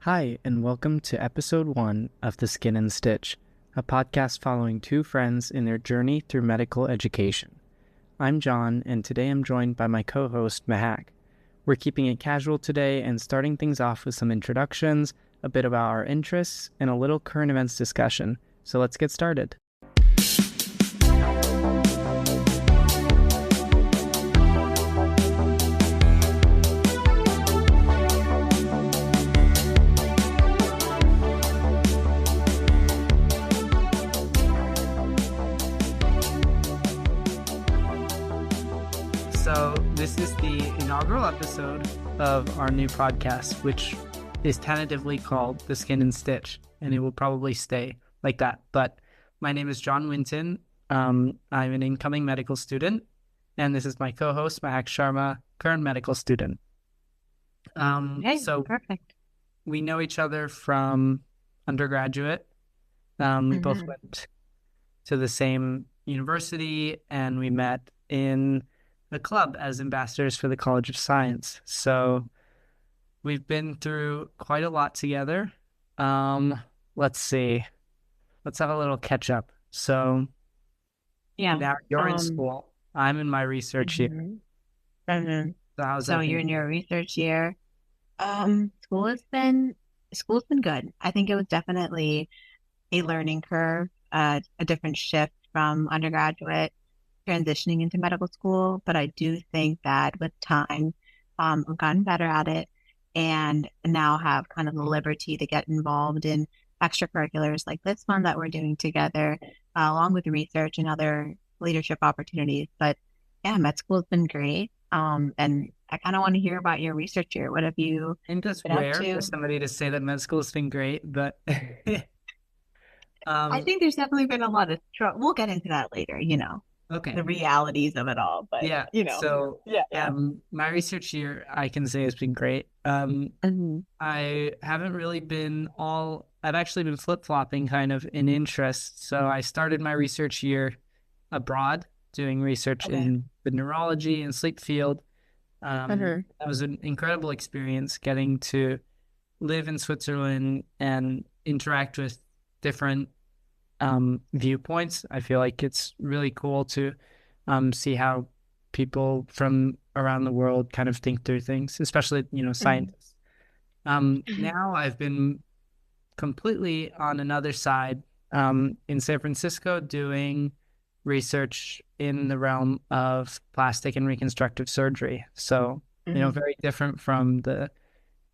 Hi, and welcome to episode 1 of The Skin and Stitch, a podcast following two friends in their journey through medical education. I'm John, and today I'm joined by my co-host, Mahak. We're keeping it casual today and starting things off with some introductions, a bit about our interests, and a little current events discussion. So let's get started. So this is the inaugural episode of our new podcast, which is tentatively called The Skin and Stitch, and it will probably stay like that. But my name is John Winton. I'm an incoming medical student, and this is my co-host, Mahak Sharma, current medical student. So Perfect. we know each other from undergraduate. We both went to the same university, and we met in the club as ambassadors for the College of Science. So we've been through quite a lot together. Let's see. Let's have a little catch up. So now you're in school. I'm in my research year. So you're in your research year. School's been good. I think it was definitely a learning curve, a different shift from undergraduate transitioning into medical school. But I do think that with time, I've gotten better at it and now have kind of the liberty to get involved in extracurriculars like this one that we're doing together, along with research and other leadership opportunities. But yeah, med school's been great. And I kind of want to hear about your research year. What have you I think that's been up rare to? for somebody to say that med school has been great, but I think there's definitely been a lot of trouble. We'll get into that later, okay. the realities of it all. But Yeah. So my research year, I can say, has been great. I haven't really been I've actually been flip-flopping kind of in interest. So I started my research year abroad, doing research in the neurology and sleep field. That was an incredible experience, getting to live in Switzerland and interact with different viewpoints. I feel like it's really cool to see how people from around the world kind of think through things, especially, scientists. Now I've been completely on another side in San Francisco doing research in the realm of plastic and reconstructive surgery. So, very different from the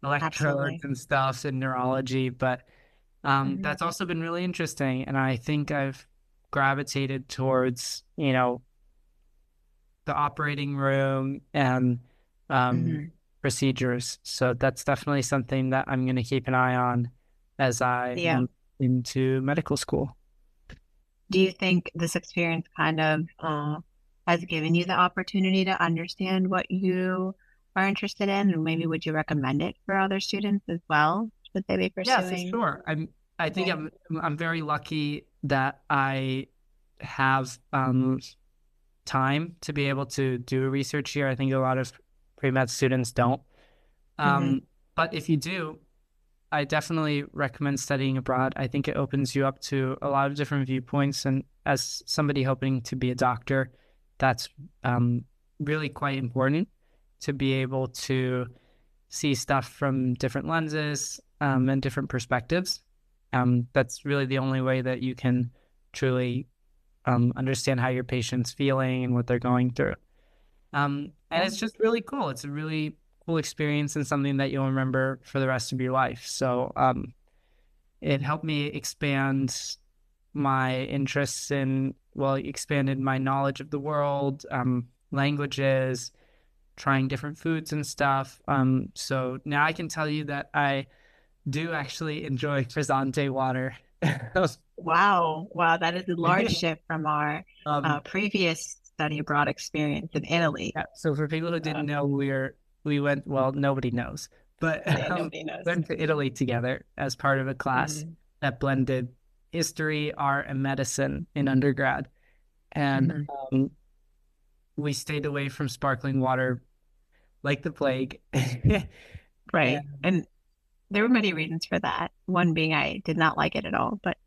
electrodes and stuff in neurology, but that's also been really interesting. And I think I've gravitated towards, the operating room and procedures. So that's definitely something that I'm going to keep an eye on as I am into medical school. Do you think this experience kind of has given you the opportunity to understand what you are interested in? And maybe would you recommend it for other students as well? Should they be pursuing? Yeah, for sure. I think I'm very lucky that I have time to be able to do a research here. I think a lot of pre-med students don't. But if you do, I definitely recommend studying abroad. I think it opens you up to a lot of different viewpoints. And as somebody hoping to be a doctor, that's really quite important to be able to see stuff from different lenses and different perspectives. That's really the only way that you can truly understand how your patient's feeling and what they're going through. And it's just really cool. It's a really cool experience and something that you'll remember for the rest of your life. So it helped me expand my interests expanded my knowledge of the world, languages, trying different foods and stuff. So now I can tell you that I do actually enjoy frizzante water. Wow, that is a large shift from our previous study abroad experience in Italy. Yeah, so for people who didn't know, we went, well, nobody knows, but nobody knows. went to Italy together as part of a class that blended history, art, and medicine in undergrad. And we stayed away from sparkling water like the plague. Right. And there were many reasons for that. One being I did not like it at all. But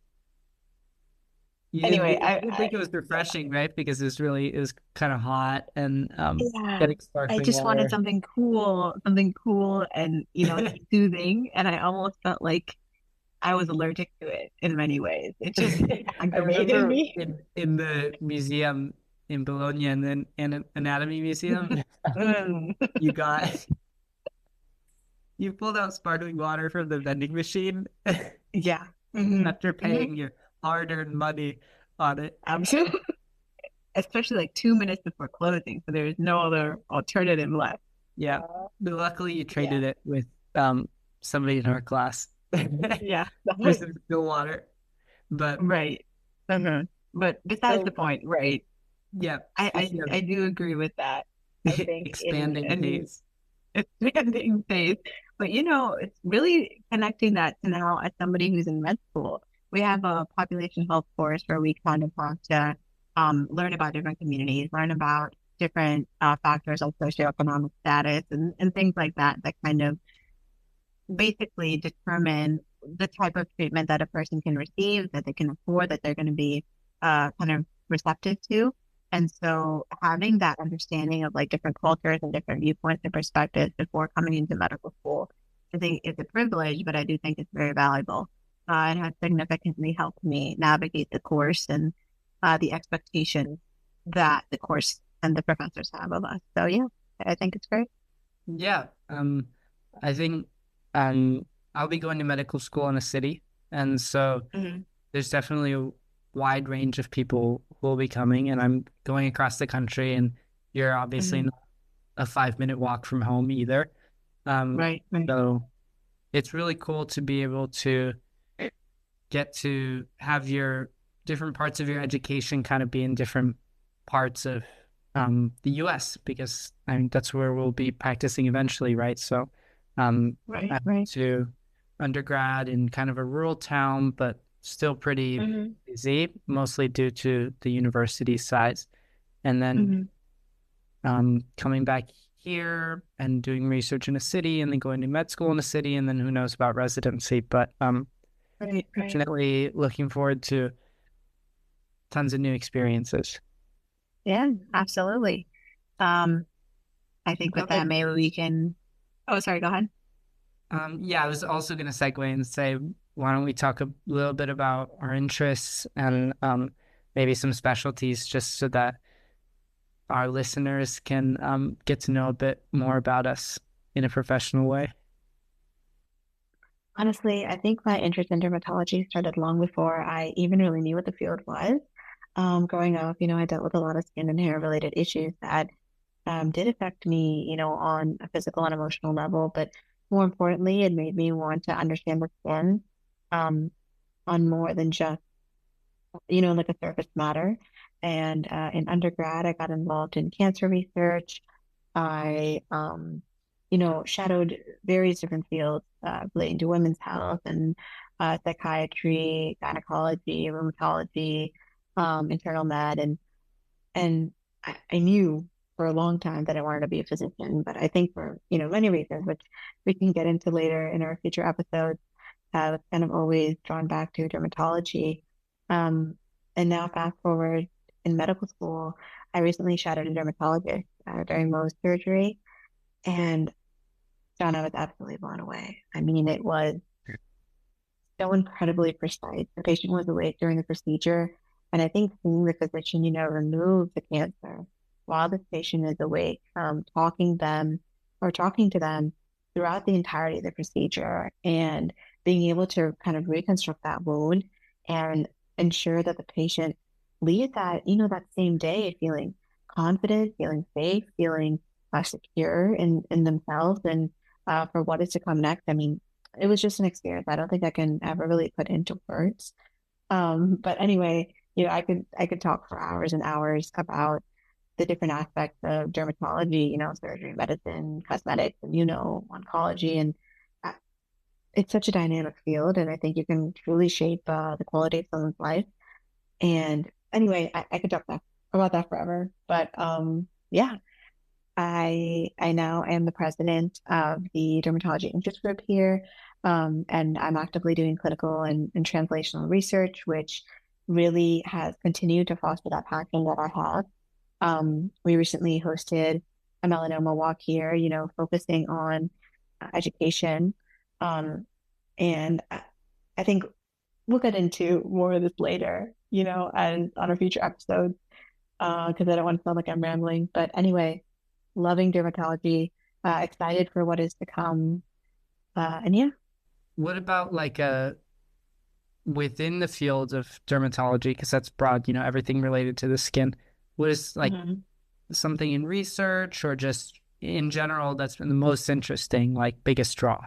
anyway, You didn't think it was refreshing, right? Because it was kind of hot and yeah, getting I sparkling just wanted water. something cool and, soothing. And I almost felt like I was allergic to it in many ways. It just I aggravated remember me. in the museum in Bologna and then in an anatomy museum, Mm. you got you pulled out sparkling water from the vending machine Yeah. Hmm. after Hmm. paying your hard-earned money on it. Absolutely. Especially like 2 minutes before closing. So there's no other alternative left. Yeah. But luckily you Yeah. traded it with um somebody in our class Yeah. for some still water. But Right. Hmm. But besides the so point, right. yeah, I, speaking I of I do agree with that. I think expanding in days. expanding phase, but it's really connecting that to now as somebody who's in med school. We have a population health course where we kind of have to learn about different communities, learn about different factors of socioeconomic status and things like that that kind of basically determine the type of treatment that a person can receive, that they can afford, that they're going to be kind of receptive to. And so having that understanding of like different cultures and different viewpoints and perspectives before coming into medical school, I think is a privilege, but I do think it's very valuable. And has significantly helped me navigate the course and the expectations that the course and the professors have of us. So yeah, I think it's great. Yeah. I think um I'll be going to medical school in a city. And so Hmm. there's definitely a wide range of people who will be coming, and I'm going across the country, and you're obviously Hmm. not a 5 minute walk from home either. Right, right. So it's really cool to be able to get to have your different parts of your education kind of be in different parts of the US because I mean that's where we'll be practicing eventually, right? So I Right, went right. to undergrad in kind of a rural town, but still pretty Hmm. busy, mostly due to the university size. And then Hmm. coming back here and doing research in a city and then going to med school in a city and then who knows about residency. But Right, right. definitely looking forward to tons of new experiences. Yeah, absolutely. Um, I think with that, Okay. maybe we can. Oh, sorry, go ahead. Yeah, I was also going to segue and say, why don't we talk a little bit about our interests and maybe some specialties just so that our listeners can get to know a bit more about us in a professional way. Honestly, I think my interest in dermatology started long before I even really knew what the field was. Growing up, I dealt with a lot of skin and hair related issues that did affect me, on a physical and emotional level. But more importantly, it made me want to understand the skin um, on more than just like a surface matter. And in undergrad, I got involved in cancer research. I, shadowed various different fields relating to women's health and psychiatry, gynecology, rheumatology, internal med, and I knew for a long time that I wanted to be a physician. But I think for many reasons, which we can get into later in our future episodes, have kind of always drawn back to dermatology. Um, and now fast forward in medical school, I recently shadowed a dermatologist during Mohs surgery, and John, I was absolutely blown away. I mean, it was so incredibly precise. The patient was awake during the procedure, and I think seeing the physician, remove the cancer while the patient is awake, talking to them throughout the entirety of the procedure, and being able to kind of reconstruct that wound and ensure that the patient leaves that same day feeling confident, feeling safe, feeling secure in themselves and for what is to come next. I mean, it was just an experience. I don't think I can ever really put into words. But anyway, I could talk for hours and hours about the different aspects of dermatology, surgery, medicine, cosmetics, and oncology, and uh, it's such a dynamic field, and I think you can truly shape the quality of someone's life. And anyway, I could talk about that forever. But yeah, I now am the president of the dermatology interest group here. And I'm actively doing clinical and translational research, which really has continued to foster that passion that I have. We recently hosted a melanoma walk here, focusing on education. Um, and I think we'll get into more of this later, and on a future episode, because I don't want to sound like I'm rambling. But anyway, loving dermatology, excited for what is to come. And yeah. What about like within the field of dermatology, because that's broad, everything related to the skin. What is like Mhm. something in research or just in general that's been the most interesting, like biggest draw?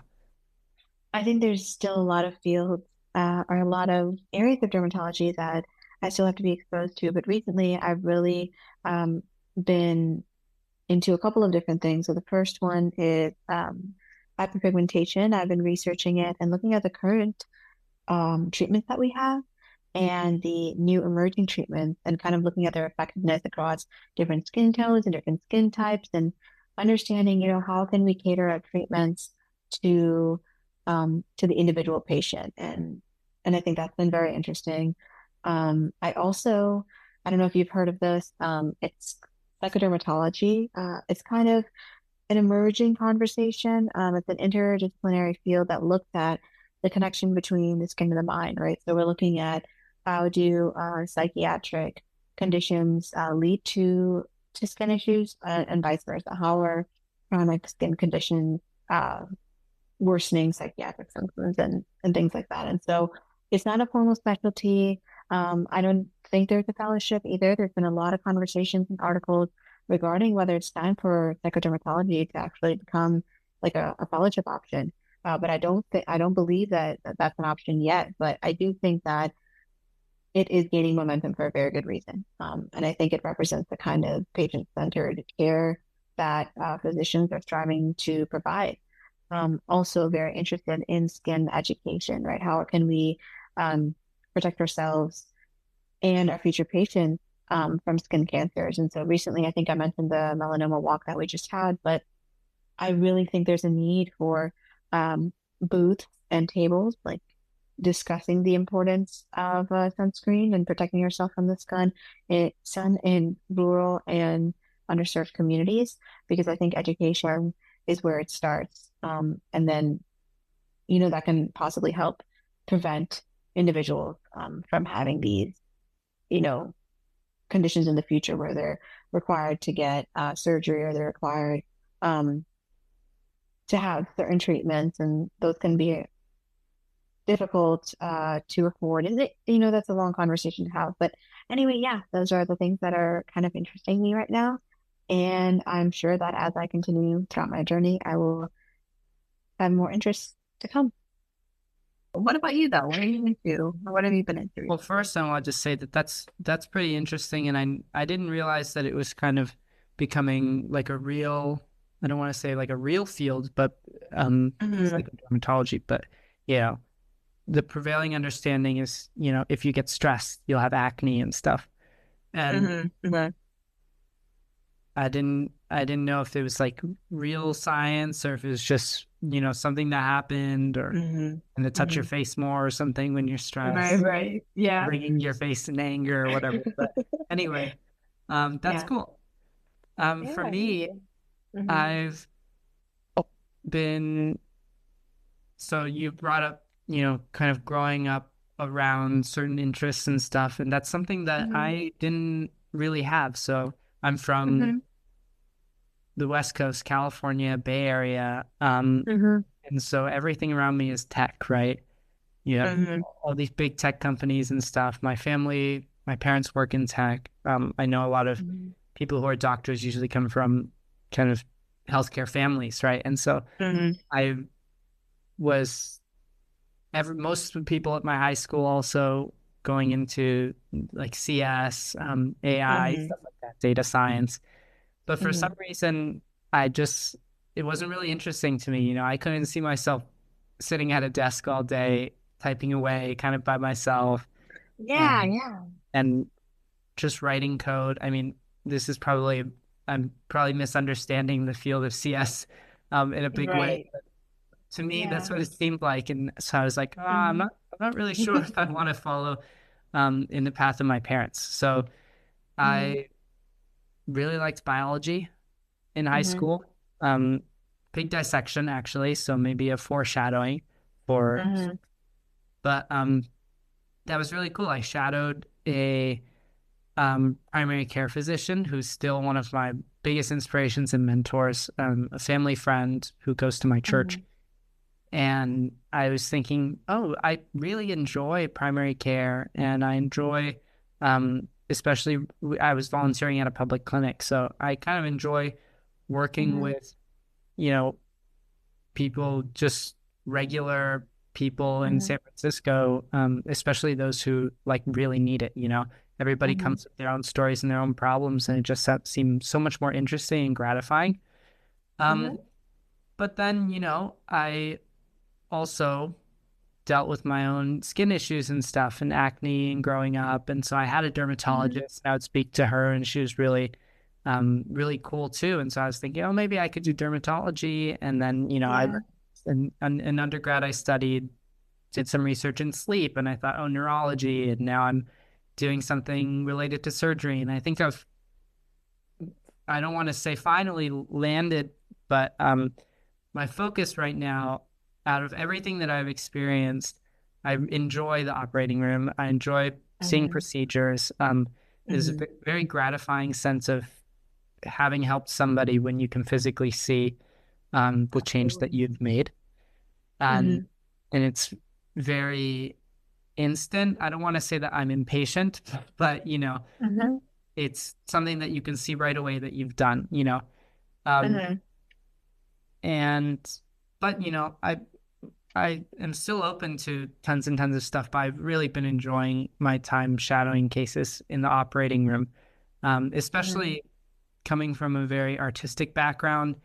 I think there's still a lot of fields or a lot of areas of dermatology that I still have to be exposed to. But recently, I've really um, been into a couple of different things. So the first one is hyperpigmentation. I've been researching it and looking at the current treatments that we have and the new emerging treatments and kind of looking at their effectiveness across different skin tones and different skin types and understanding, how can we cater our treatments to the individual patient. And I think that's been very interesting. I don't know if you've heard of this, it's psychodermatology. It's kind of an emerging conversation. It's an interdisciplinary field that looks at the connection between the skin and the mind, right? So we're looking at how do psychiatric conditions lead to skin issues and vice versa. How are chronic skin conditions worsening psychiatric symptoms and things like that. And so it's not a formal specialty. I don't think there's a fellowship either. There's been a lot of conversations and articles regarding whether it's time for psychodermatology to actually become like a fellowship option. But I don't believe that that's an option yet. But I do think that it is gaining momentum for a very good reason. And I think it represents the kind of patient-centered care that physicians are striving to provide. Also very interested in skin education, right? How can we um, protect ourselves and our future patients from skin cancers? And so recently, I think I mentioned the melanoma walk that we just had, but I really think there's a need for um, booths and tables, like discussing the importance of sunscreen and protecting yourself from the sun in rural and underserved communities, because I think education is where it starts. And then, that can possibly help prevent individuals from having these, you know, conditions in the future where they're required to get surgery or they're required um, to have certain treatments, and those can be difficult to afford. And that's a long conversation to have. But anyway, yeah, those are the things that are kind of interesting me right now. And I'm sure that as I continue throughout my journey, I will have more interests to come. What about you, though? What are you into? Or what have you been into? Well, first I want to say that that's pretty interesting, and I didn't realize that it was kind of becoming like a real, I don't want to say like a real field, but it's Mhm. like dermatology. But yeah, the prevailing understanding is, if you get stressed, you'll have acne and stuff. And Mhm. Mhm. I didn't know if it was like real science or if it was just, something that happened or Mhm. and to touch your Mhm. face more or something when you're Right, stressed, right. Yeah. bringing your face in anger or whatever. But anyway, that's Yeah. cool. For Yeah. me, Mhm. I've been, so you brought up, kind of growing up around certain interests and stuff, and that's something that Mhm. I didn't really have. So I'm from Mhm. the West Coast, California, Bay Area. Mhm. And so everything around me is tech, right? You have Mhm. all these big tech companies and stuff. My parents work in tech. I know a lot of Mhm. people who are doctors usually come from kind of healthcare families, right? And so Mhm. I was most of the people at my high school also going into like CS, AI, Mhm. stuff like that, data science. But for some Mhm. reason, it wasn't really interesting to me. I couldn't see myself sitting at a desk all day, typing away kind of by myself Yeah, and, yeah. and just writing code. I mean, this is I'm probably misunderstanding the field of CS, in a big way. Right. to me, that's Yeah. what it seemed like. And so I was like, Mhm. I'm not really sure if I want to follow in the path of my parents. So Mhm. I really liked biology in high Mhm. school. Um, Big dissection actually, so maybe a foreshadowing for, Mhm. but that was really cool. I shadowed a primary care physician who's still one of my biggest inspirations and mentors, a family friend who goes to my church. Mhm. And I was thinking, oh, I really enjoy primary care and I enjoy, especially, I was volunteering at a public clinic. So I kind of enjoy working Mhm. with, you know, people, just regular people in Mhm. San Francisco, especially those who like really need it. Everybody Mhm. comes with their own stories and their own problems, and it just seems so much more interesting and gratifying. Mhm. Um, but then, I also dealt with my own skin issues and stuff and acne and growing up. And so I had a Mhm. dermatologist and I would speak to her and she was really, really cool too. And so I was thinking, oh, maybe I could do dermatology. And then, Yeah. in undergrad, I did some research in sleep and I thought, oh, neurology. And now I'm doing something related to surgery. And I think I don't want to say finally landed, but my focus right now, out of everything that I've experienced, I enjoy the operating room. I enjoy seeing Mhm. procedures. There's a Mhm. very gratifying sense of having helped somebody when you can physically see the change that Absolutely. you've made, and Mhm. and it's very instant. I don't want to say that I'm impatient, but Mhm. it's something that you can see right away that you've done. Um, Mhm. and but I am still open to tons and tons of stuff, but I've really been enjoying my time shadowing cases in the operating room, Mhm. especially coming from a very artistic background,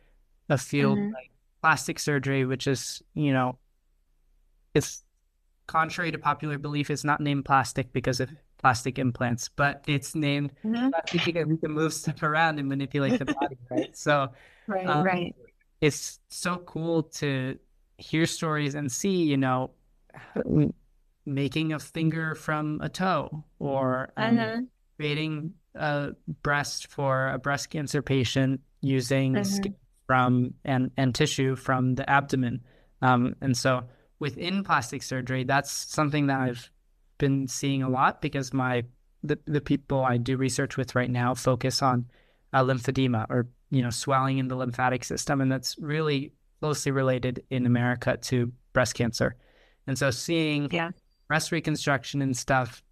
a field Mhm. like plastic surgery, which is, it's contrary to popular belief, it's not named plastic because of plastic implants, but it's named Mhm. plastic because we can move stuff around and manipulate the body, right? So, Right. um, Right. it's so cool to hear stories and see, making a finger from a toe or Mhm. creating a breast for a breast cancer patient using skin Mhm. from and tissue from the abdomen. And so within plastic surgery, that's something that I've been seeing a lot because the people I do research with right now focus on lymphedema or swelling in the lymphatic system, and that's really closely related in America to breast cancer. And so seeing Yeah. breast reconstruction and stuff,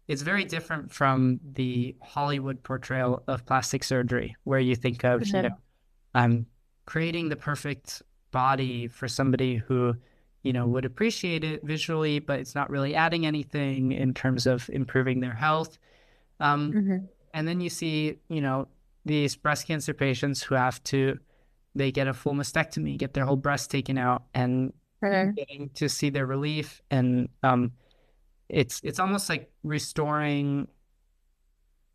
it's very different from the Hollywood portrayal of plastic surgery, where you think of, Mhm. creating the perfect body for somebody who, would appreciate it visually, but it's not really adding anything in terms of improving their health. Um, Mhm. and then you see, these breast cancer patients they get a full mastectomy, get their whole breast taken out, and Mhm. getting to see their relief. And it's almost like restoring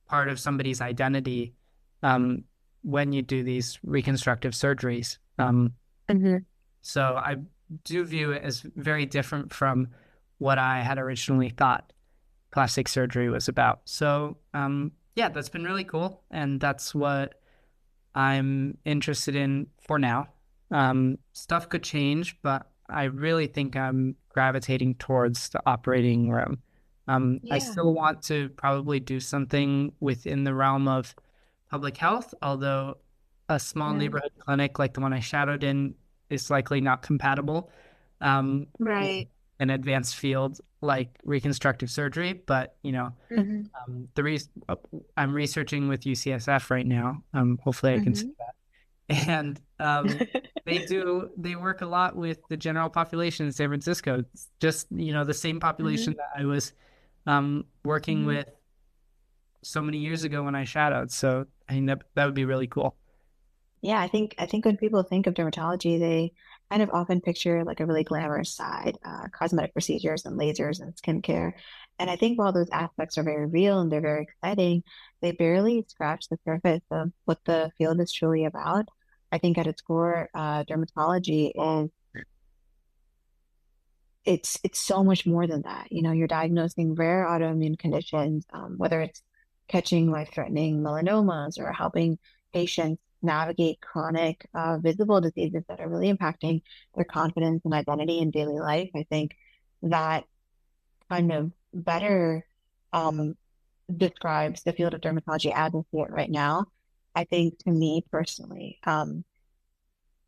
part of somebody's identity um, when you do these reconstructive surgeries. Mhm. So I do view it as very different from what I had originally thought plastic surgery was about. So yeah, that's been really cool, and that's what I'm interested in for now. Stuff could change, but I really think I'm gravitating towards the operating room. I Yeah. still want to probably do something within the realm of public health, although a small Mhm. neighborhood clinic like the one I shadowed in is likely not compatible with Right. an advanced field like reconstructive surgery. But Mhm. I'm researching with UCSF right now. Hopefully, I can say Mhm. that. And they work a lot with the general population in San Francisco. It's just the same population Mhm. that I was working Mhm. with so many years ago when I shadowed. So I think that would be really cool. Yeah, I think when people think of dermatology, they kind of often picture like a really glamorous side, cosmetic procedures and lasers and skincare. And I think while those aspects are very real and they're very exciting, they barely scratch the surface of what the field is truly about. I think at its core, dermatology is it's so much more than that. You know, you're diagnosing rare autoimmune conditions, whether it's catching life-threatening melanomas or helping patients navigate chronic visible diseases that are really impacting their confidence and identity in daily life. I think that kind of better um, describes the field of dermatology as I see it right now. I think to me personally,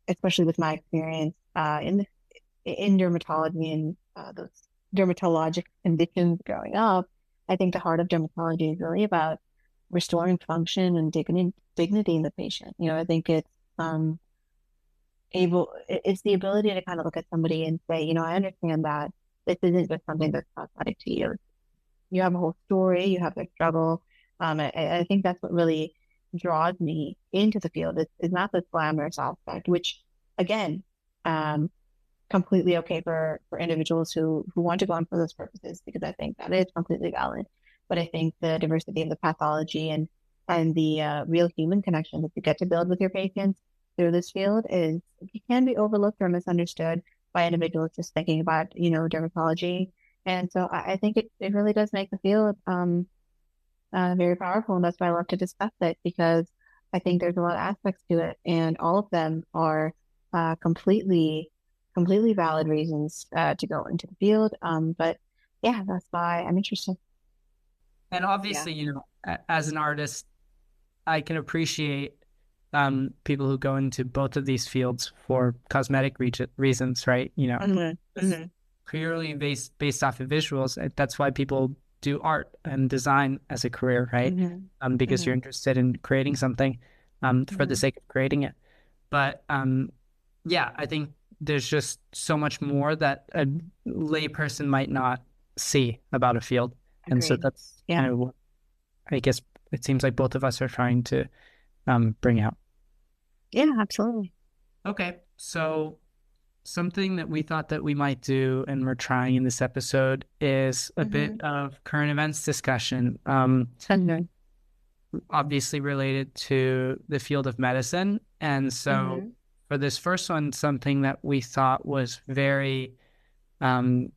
especially with my experience in dermatology and those dermatologic conditions growing up, I think the heart of dermatology is really about restoring function and dignity in the patient. You know, I think um, it's the ability to kind of look at somebody and say, you know, I understand that this isn't just something that's cosmetic to you. You have a whole story, you have their struggle. I think that's what really draws me into the field is not the glamorous aspect, which again, um, completely okay for individuals who want to go on for those purposes, because I think that is completely valid. But I think the diversity of the pathology and the real human connection that you get to build with your patients through this field is it can be overlooked or misunderstood by individuals just thinking about, you know, dermatology. And so I think it really does make the field very powerful, and that's why I love to discuss it, because I think there's a lot of aspects to it, and all of them are completely valid reasons to go into the field. But yeah, that's why I'm interested. And Yeah. obviously, you know, as an artist, I can appreciate people who go into both of these fields for cosmetic reasons, right? You know, Hmm. it's Hmm. purely based off of visuals. That's why people do art and design as a career, right? Hmm. Because you're Hmm. interested in creating something for the Hmm. sake of creating it. But yeah, I think there's just so much more that a layperson might not see about a field. And so Agreed. that's kind Yeah. of what I guess it seems like both of us are trying to bring out. Yeah, absolutely. Okay, so something that we thought that we might do and we're trying in this episode is a bit Hmm. of current events discussion, Hmm. obviously related to the field of medicine. And so Hmm. for this first one, something that we thought was very, um,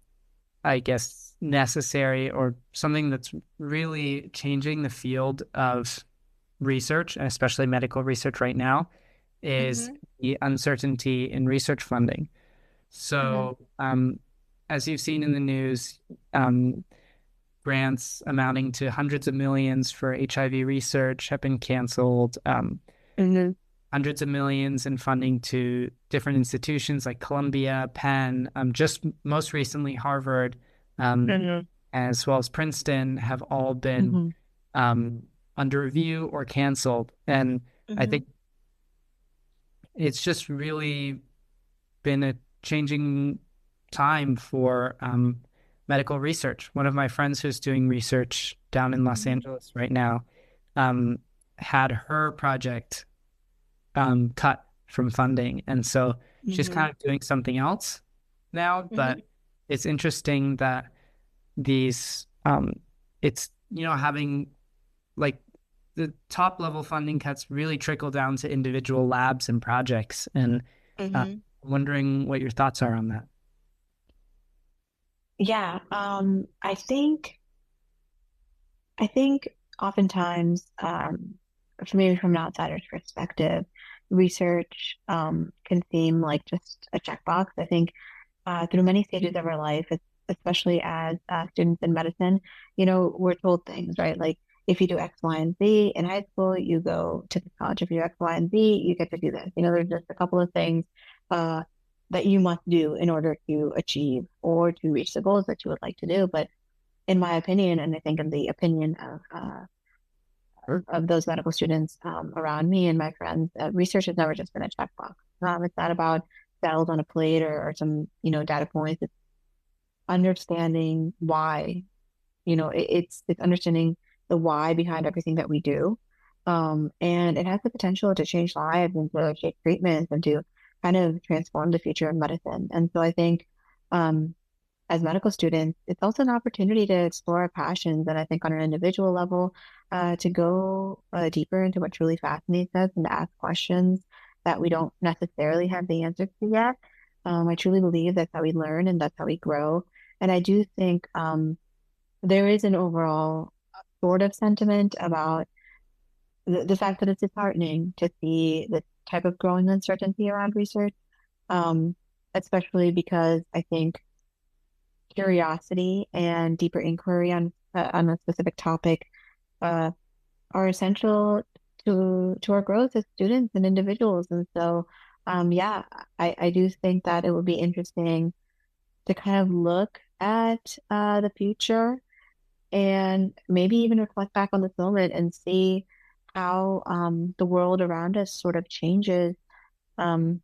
I guess, necessary or something that's really changing the field of research, and especially medical research right now, is Hmm. the uncertainty in research funding. Hmm. So, as you've seen in the news, um, grants amounting to hundreds of millions for HIV research have been canceled. Hmm. Hundreds of millions in funding to different institutions like Columbia, Penn, just most recently Harvard, um, Hmm. as well as Princeton, have all been Hmm. um, under review or canceled. And I Hmm. think it's just really been a changing time for medical research. One of my friends who's doing research down in Los Hmm. Angeles right now um, had her project cut from funding. And so she's Hmm. kind of doing something else now. Hmm. But it's interesting that these, it's, you know, having like the top level funding cuts really trickle down to individual labs and projects. And Hmm. wondering what your thoughts are on that. Yeah. I think oftentimes, for maybe from an outsider's perspective, research can seem like just a checkbox. I think through many stages of our life, especially as students in medicine, you know, we're told things, right? Like if you do X, Y, and Z in high school, you go to the college. If you do X, Y, and Z, you get to do this. You know, there's just a couple of things uh, that you must do in order to achieve or to reach the goals that you would like to do. But in my opinion, and I think in the opinion of those medical students around me and my friends, research has never just been a checkbox. It's not about cells on a plate or some, you know, data points. It's understanding why, you know, it's understanding the why behind everything that we do. And it has the potential to change lives and to shape treatments and to kind of transform the future of medicine. And so I think um, as medical students, it's also an opportunity to explore our passions. And I think on an individual level, to go deeper into what truly fascinates us and to ask questions that we don't necessarily have the answers to yet. I truly believe that's how we learn and that's how we grow. And I do think there is an overall sort of sentiment about the fact that it's disheartening to see the type of growing uncertainty around research, um, especially because I think curiosity and deeper inquiry on a specific topic uh, are essential to our growth as students and individuals. And so, yeah, I do think that it would be interesting to kind of look at the future and maybe even reflect back on this moment and see how the world around us sort of changes, um,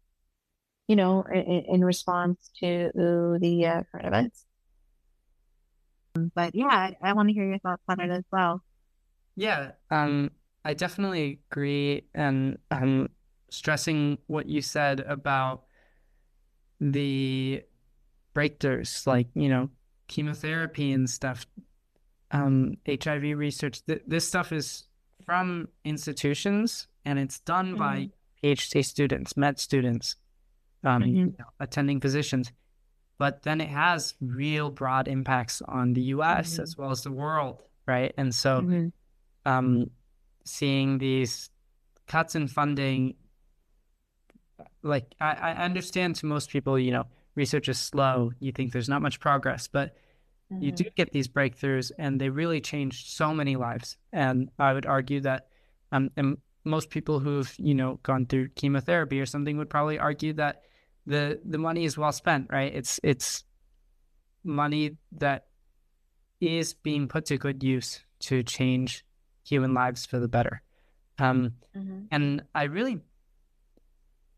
in response to the current events. But yeah, I want to hear your thoughts on it as well. Yeah, I definitely agree, and stressing what you said about the breakthroughs, like, chemotherapy and stuff, HIV research. This stuff is from institutions, and it's done by PhD students, med students, attending physicians. But then it has real broad impacts on the US as well as the world, right? And so seeing these cuts in funding, like I understand to most people, research is slow. You think there's not much progress, but you do get these breakthroughs and they really change so many lives. And I would argue that and most people who've, gone through chemotherapy or something would probably argue that the money is well spent, right? It's money that is being put to good use to change human lives for the better. And I really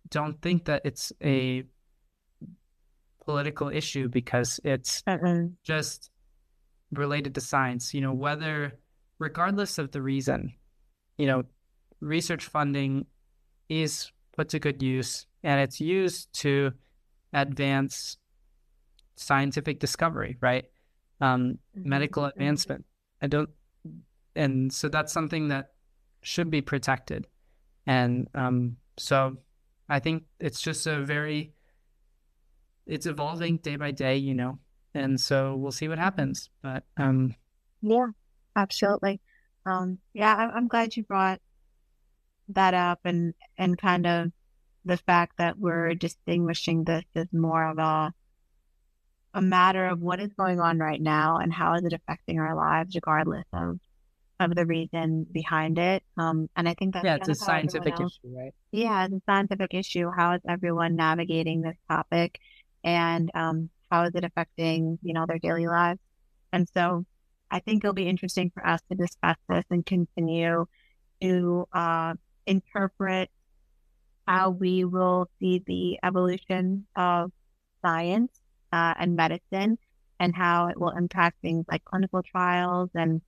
don't think that it's a political issue because it's just related to science, regardless of the reason, research funding is put to good use and it's used to advance scientific discovery, right? Medical advancement. And so that's something that should be protected. And so I think it's just it's evolving day by day, and so we'll see what happens. But yeah, absolutely. Yeah, I'm glad you brought that up and kind of the fact that we're distinguishing this as more of a matter of what is going on right now and how is it affecting our lives, regardless of the reason behind it. And I think that's it's a scientific issue, right? Yeah, it's a scientific issue. How is everyone navigating this topic, and how is it affecting, their daily lives? And so I think it'll be interesting for us to discuss this and continue to interpret how we will see the evolution of science and medicine and how it will impact things like clinical trials and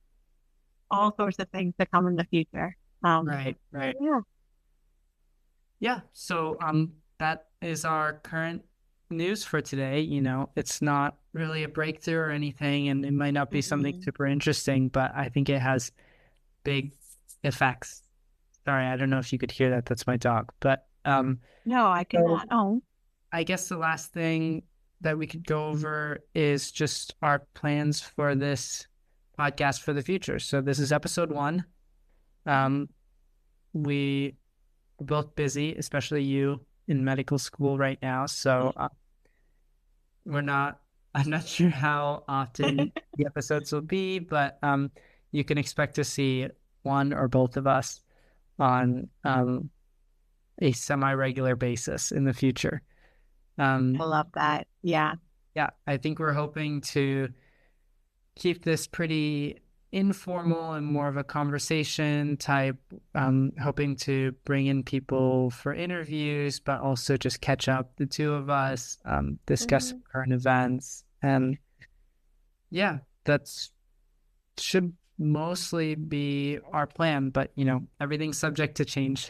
all sorts of things to come in the future. Right. Yeah. Yeah. So that is our current news for today. It's not really a breakthrough or anything, and it might not be something super interesting, but I think it has big effects. Sorry, I don't know if you could hear that. That's my dog. But no, I cannot. Oh, I guess the last thing that we could go over is just our plans for this podcast for the future. So this is episode 1. We are both busy, especially you in medical school right now. So I'm not sure how often the episodes will be, but you can expect to see one or both of us on a semi-regular basis in the future. I love that. Yeah. Yeah, I think we're hoping to keep this pretty informal and more of a conversation type, hoping to bring in people for interviews, but also just catch up, the two of us, discuss current events. And yeah, that's should mostly be our plan, but everything's subject to change.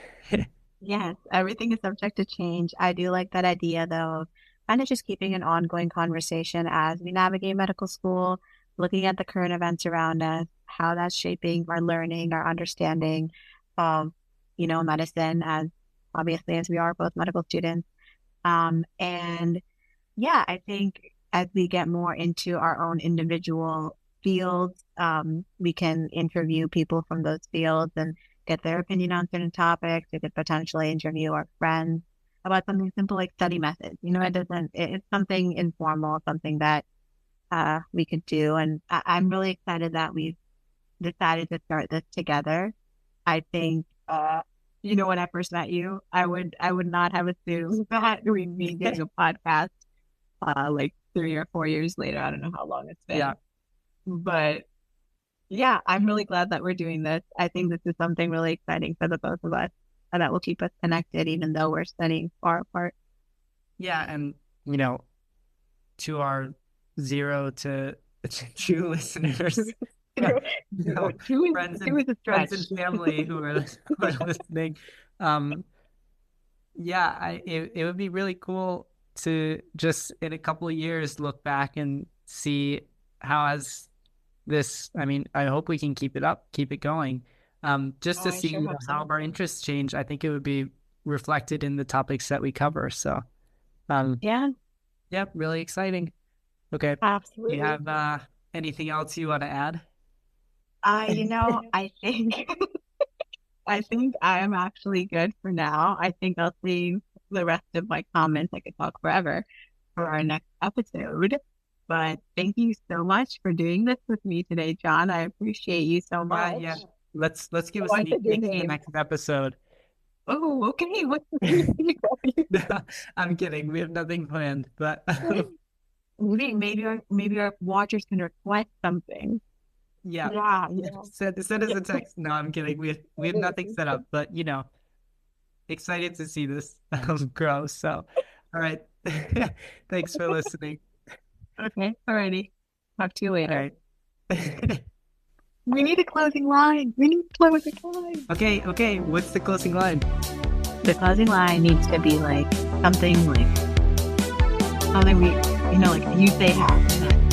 Yes, everything is subject to change. I do like that idea, though, of kind of just keeping an ongoing conversation as we navigate medical school, looking at the current events around us, how that's shaping our learning, our understanding of, medicine as obviously, as we are both medical students. And yeah, I think as we get more into our own individual fields, we can interview people from those fields and get their opinion on certain topics. We could potentially interview our friends about something simple like study methods. It's something informal, something that we could do. And I'm really excited that we've decided to start this together. I think, when I first met you, I would not have assumed that we'd be doing a podcast like 3 or 4 years later. I don't know how long it's been. Yeah. But yeah, I'm really glad that we're doing this. I think this is something really exciting for the both of us and that will keep us connected even though we're studying far apart. Yeah. And, to our 0 to 2 listeners, friends and family who are listening. It would be really cool to just in a couple of years look back and see how has this, I hope we can keep it going. Just to see how our interests change. I think it would be reflected in the topics that we cover. So, really exciting. Okay. Absolutely. Do you have anything else you want to add? I think I think I am actually good for now. I think I'll save the rest of my comments. I could talk forever for our next episode. But thank you so much for doing this with me today, John. I appreciate you so much. Yeah. Let's give a sneak peek to the next episode. Oh, okay. What's the I'm kidding. We have nothing planned, but maybe our watchers can request something. Yeah. Send us a text. No, I'm kidding. We have nothing set up, but excited to see this grow. So, all right. Thanks for listening. Okay. Alrighty. Talk to you later. All right. We need a closing line. We need to close the line. Okay. What's the closing line? The closing line needs to be something we, like you say happy.